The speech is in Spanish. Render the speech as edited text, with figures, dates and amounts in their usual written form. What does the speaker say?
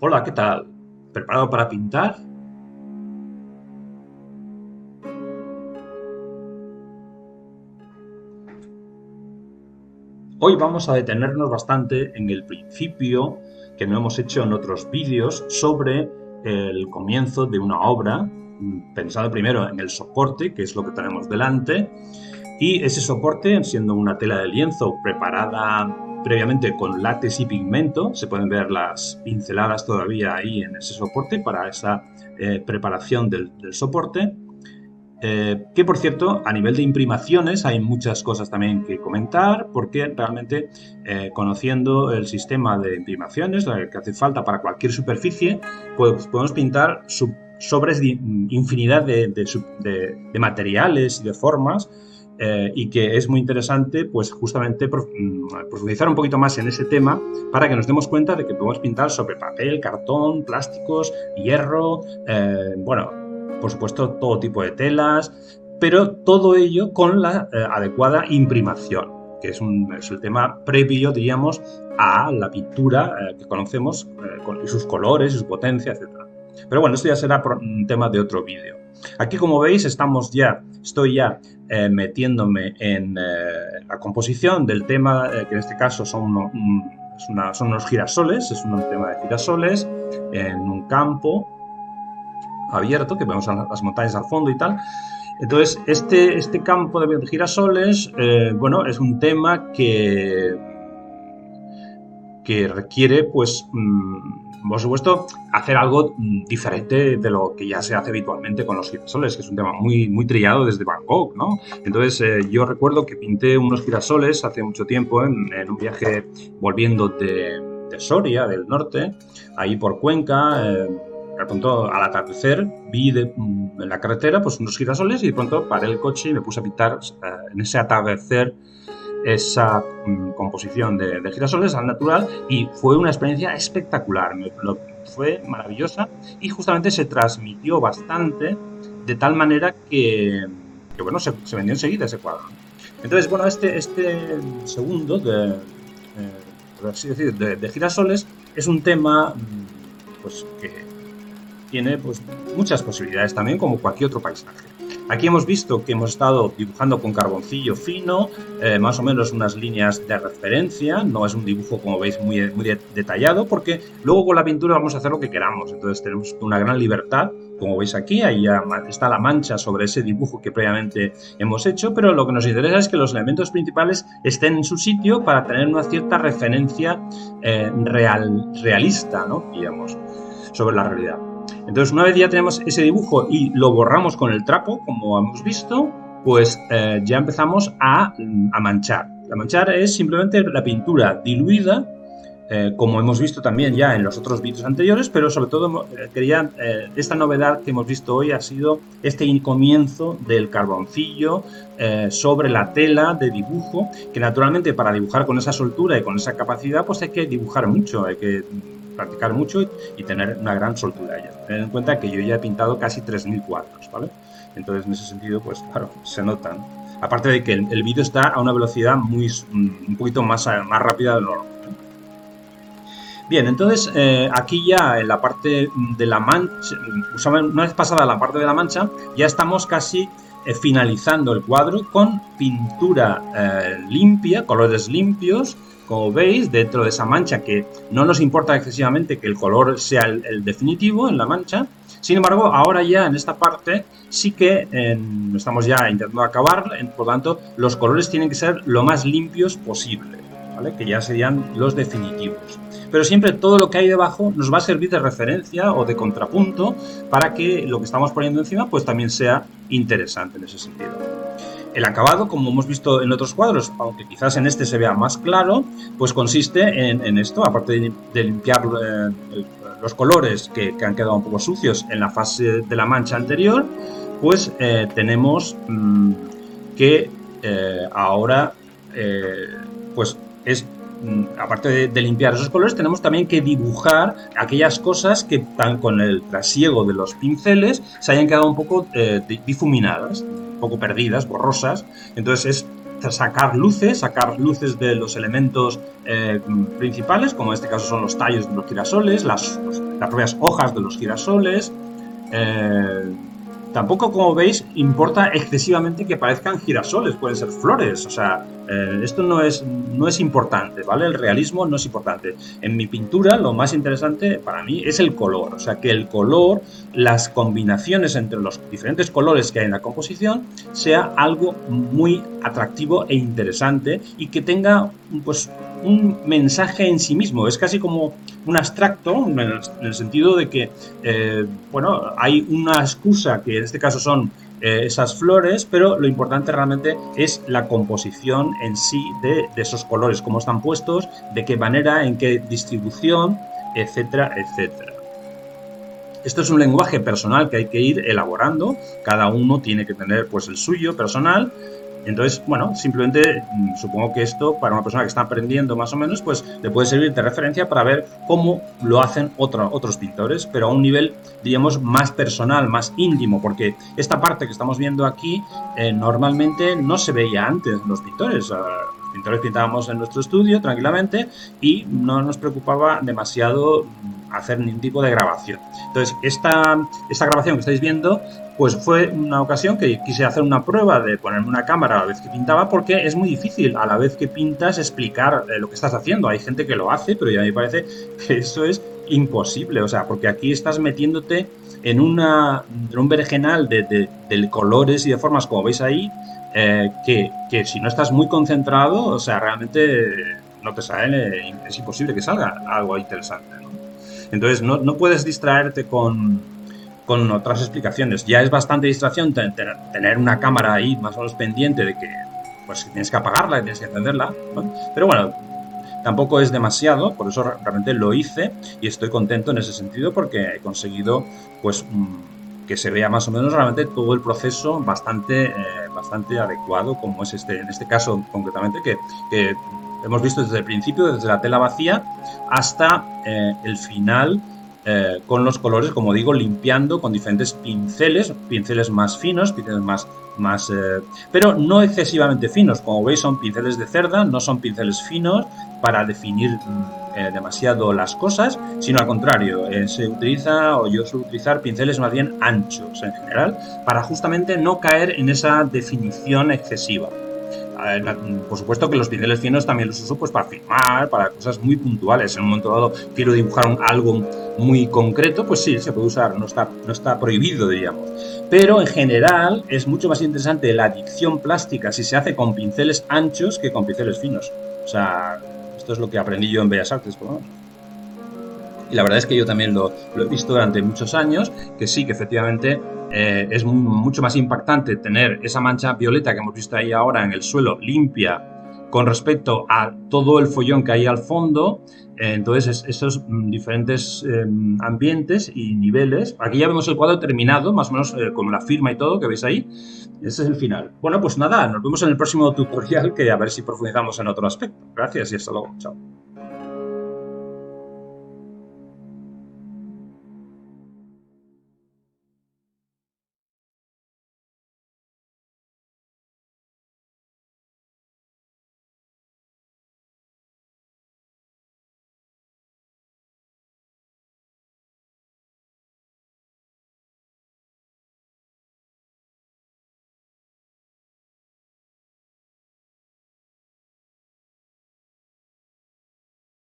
Hola, ¿qué tal? ¿Preparado para pintar? Hoy vamos a detenernos bastante en el principio que no hemos hecho en otros vídeos sobre el comienzo de una obra, pensado primero en el soporte, que es lo que tenemos delante, y ese soporte, siendo una tela de lienzo preparada previamente con látex y pigmento, se pueden ver las pinceladas todavía ahí en ese soporte para esa preparación del soporte. Que por cierto, a nivel de imprimaciones hay muchas cosas también que comentar, porque realmente conociendo el sistema de imprimaciones que hace falta para cualquier superficie, pues podemos pintar sobres de infinidad de materiales y de formas, y que es muy interesante pues justamente profundizar un poquito más en ese tema para que nos demos cuenta de que podemos pintar sobre papel, cartón, plásticos, hierro, bueno, por supuesto, todo tipo de telas, pero todo ello con la adecuada imprimación, que es el tema previo, diríamos, a la pintura que conocemos, con sus colores, su potencia, etcétera. Pero bueno, esto ya será un tema de otro vídeo. Aquí, como veis, estoy ya metiéndome en la composición del tema, que en este caso son unos girasoles, es un tema de girasoles en un campo abierto, que vemos las montañas al fondo y tal. Entonces, este campo de girasoles, bueno, es un tema que requiere, pues, por supuesto, hacer algo diferente de lo que ya se hace habitualmente con los girasoles, que es un tema muy, muy trillado desde Van Gogh, ¿no? Entonces, yo recuerdo que pinté unos girasoles hace mucho tiempo en un viaje volviendo de Soria, del norte, ahí por Cuenca. De pronto, al atardecer, vi en la carretera pues unos girasoles y de pronto paré el coche y me puse a pintar en ese atardecer esa composición de girasoles al natural, y fue una experiencia espectacular, fue maravillosa, y justamente se transmitió bastante de tal manera que bueno, se vendió enseguida ese cuadro. Entonces, bueno, este segundo por así decir, de girasoles es un tema pues que tiene pues muchas posibilidades también, como cualquier otro paisaje. Aquí hemos visto que hemos estado dibujando con carboncillo fino, más o menos unas líneas de referencia. No es un dibujo, como veis, muy, muy detallado, porque luego con la pintura vamos a hacer lo que queramos. Entonces tenemos una gran libertad. Como veis aquí, ahí está la mancha sobre ese dibujo que previamente hemos hecho, pero lo que nos interesa es que los elementos principales estén en su sitio para tener una cierta referencia realista, ¿no? Digamos, sobre la realidad. Entonces, una vez ya tenemos ese dibujo y lo borramos con el trapo, como hemos visto, pues ya empezamos a manchar. La manchar es simplemente la pintura diluida, como hemos visto también ya en los otros vídeos anteriores, pero sobre todo esta novedad que hemos visto hoy ha sido este comienzo del carboncillo sobre la tela de dibujo, que naturalmente para dibujar con esa soltura y con esa capacidad pues hay que dibujar mucho, hay que practicar mucho y tener una gran soltura. Tener en cuenta que yo ya he pintado casi 3000 cuadros, ¿vale? Entonces, en ese sentido, pues claro, se notan. Aparte de que el vídeo está a una velocidad un poquito más rápida de lo normal. Bien, entonces aquí ya en la parte de la mancha, una vez pasada la parte de la mancha, ya estamos casi finalizando el cuadro con pintura limpia, colores limpios, como veis, dentro de esa mancha, que no nos importa excesivamente que el color sea el definitivo en la mancha. Sin embargo, ahora ya en esta parte sí que estamos ya intentando acabar, por lo tanto, los colores tienen que ser lo más limpios posible, ¿vale? Que ya serían los definitivos. Pero siempre todo lo que hay debajo nos va a servir de referencia o de contrapunto para que lo que estamos poniendo encima pues también sea interesante en ese sentido. El acabado, como hemos visto en otros cuadros, aunque quizás en este se vea más claro, pues consiste en esto, aparte de limpiar los colores que han quedado un poco sucios en la fase de la mancha anterior, pues tenemos que ahora pues es aparte de limpiar esos colores, tenemos también que dibujar aquellas cosas que con el trasiego de los pinceles se hayan quedado un poco difuminadas, un poco perdidas, borrosas. Entonces es sacar luces de los elementos principales, como en este caso son los tallos de los girasoles, las propias hojas de los girasoles. Tampoco, como veis, importa excesivamente que parezcan girasoles, pueden ser flores, o sea, esto no es importante, ¿vale? El realismo no es importante. En mi pintura lo más interesante para mí es el color, o sea, que el color, las combinaciones entre los diferentes colores que hay en la composición, sea algo muy atractivo e interesante y que tenga, pues, un mensaje en sí mismo. Es casi como un abstracto en el sentido de que, bueno, hay una excusa que en este caso son esas flores, pero lo importante realmente es la composición en sí de esos colores, cómo están puestos, de qué manera, en qué distribución, etcétera, etcétera. Esto es un lenguaje personal que hay que ir elaborando, cada uno tiene que tener pues el suyo personal. Entonces, bueno, simplemente supongo que esto para una persona que está aprendiendo más o menos, pues le puede servir de referencia para ver cómo lo hacen otros pintores, pero a un nivel, diríamos, más personal, más íntimo, porque esta parte que estamos viendo aquí normalmente no se veía antes en los pintores. Los pintores pintábamos en nuestro estudio tranquilamente y no nos preocupaba demasiado hacer ningún tipo de grabación. Entonces, esta grabación que estáis viendo, pues fue una ocasión que quise hacer una prueba de ponerme una cámara a la vez que pintaba, porque es muy difícil a la vez que pintas explicar lo que estás haciendo. Hay gente que lo hace, pero ya me parece que eso es imposible, o sea, porque aquí estás metiéndote en un berenjenal de colores y de formas, como veis ahí, que si no estás muy concentrado, o sea, realmente no te sale, es imposible que salga algo interesante, ¿no? Entonces no puedes distraerte con otras explicaciones. Ya es bastante distracción tener una cámara ahí más o menos pendiente de que pues tienes que apagarla, tienes que encenderla, ¿no? Pero bueno, tampoco es demasiado, por eso realmente lo hice y estoy contento en ese sentido porque he conseguido pues que se vea más o menos realmente todo el proceso bastante adecuado, como es en este caso concretamente, que hemos visto desde el principio, desde la tela vacía hasta el final, con los colores, como digo, limpiando con diferentes pinceles más finos, pinceles más pero no excesivamente finos. Como veis, son pinceles de cerda, no son pinceles finos para definir demasiado las cosas, sino al contrario, se utiliza, o yo suelo utilizar, pinceles más bien anchos en general, para justamente no caer en esa definición excesiva. Por supuesto que los pinceles finos también los uso pues para firmar, para cosas muy puntuales. En un momento dado quiero dibujar algo muy concreto, pues sí, se puede usar, no está prohibido, diríamos. Pero en general es mucho más interesante la dicción plástica si se hace con pinceles anchos que con pinceles finos. O sea, esto es lo que aprendí yo en Bellas Artes, por lo menos. Y la verdad es que yo también lo he visto durante muchos años, que sí, que efectivamente es mucho más impactante tener esa mancha violeta que hemos visto ahí ahora en el suelo limpia con respecto a todo el follón que hay al fondo. Entonces, esos diferentes ambientes y niveles. Aquí ya vemos el cuadro terminado, más o menos con la firma y todo, que veis ahí. Ese es el final. Bueno, pues nada, nos vemos en el próximo tutorial, que a ver si profundizamos en otro aspecto. Gracias y hasta luego. Chao.